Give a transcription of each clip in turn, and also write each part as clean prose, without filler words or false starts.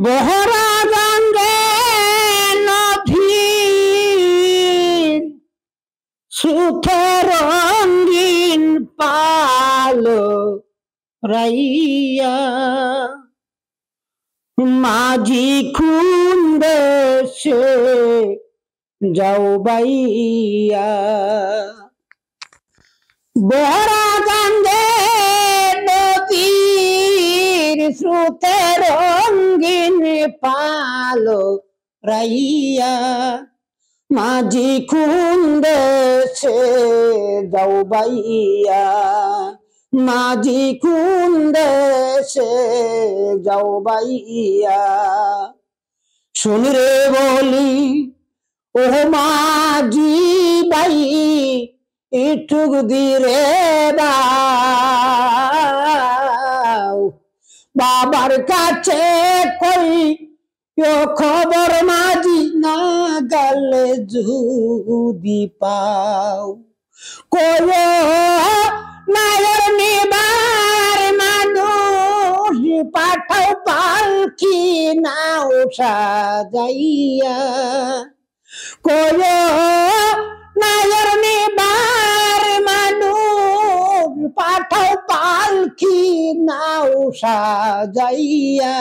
বহরা গঙ্গে নদীর সুথে রঙিন পালো রাইয়া মাঝি খুন্দে সে যাও বাইয়া বহরা গঙ্গে নদীর সুথে রঙিন পালো রাইয়া মাঝি খুন্দে সে যাও বাইয়া মাঝি খুন্দে সে যাও বাইয়া শুন রে বলি ও মাঝি বাই ইটুক দিরে দাও বাবার কাছে কই খবর মাঝি না গেলে যদি পাও কয় নায়ের নিবার মানুষ পাঠাও পালকি নাও সাজাইয়া কয় নায়ের নিবার মানুষ পাঠাও পালকি নাও সাজাইয়া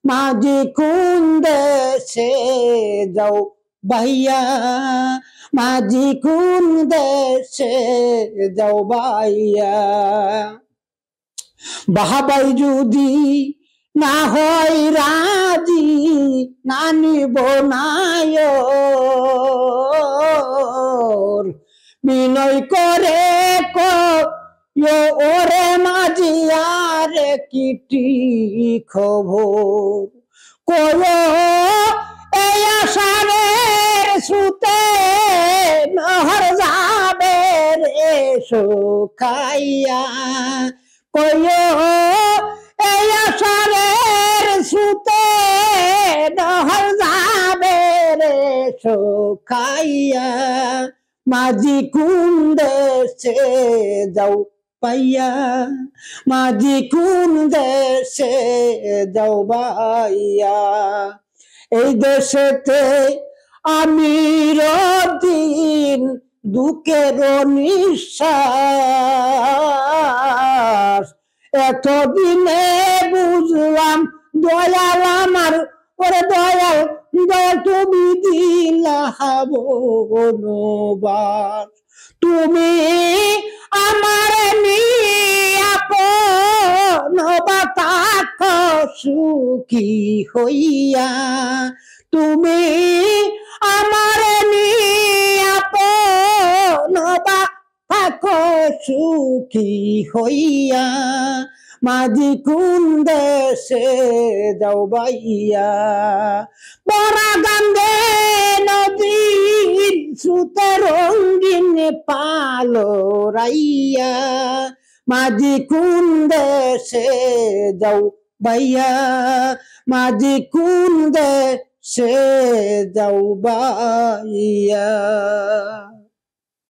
মাঝি খুন্দে সে যাও বাইয়া মাঝি খুন্দে সে যাও বাইয়া বাহাবাই যদি না হয় রাজি না নিব নায় বিনয় করে ওরে মাঝি আরে কিটি খবর কয় এই আষাঢ়ের সুতে নহর যাবে রে শুকাইয়া কয় এই আষাঢ়ের সুতে নহর যাবে রে শুকাইয়া মাঝি কুন্দে সে যাও পাইয়া মাঝি কুন্দে সে যাও বাইয়া এই দেশেতে আমি দিন দুঃখের নিঃশ্বাস এতদিনে বুঝলাম দয়াল আমার ওরে দয়াল দয়াল তুমি দিলা বনবাস তুমি আমার আপন বাতাক সুখী হইয়া তুমি আমার আপন বাতাক সুখী হইয়া মাঝি কুন্দে সে যাও বাইয়া বরা গঙ্গে নদীর সুতে রঙিন পালো রাইয়া মাঝি কুন্দে সে যাও বাইয়া মাঝি কুন্দে সে যাও বাইয়া।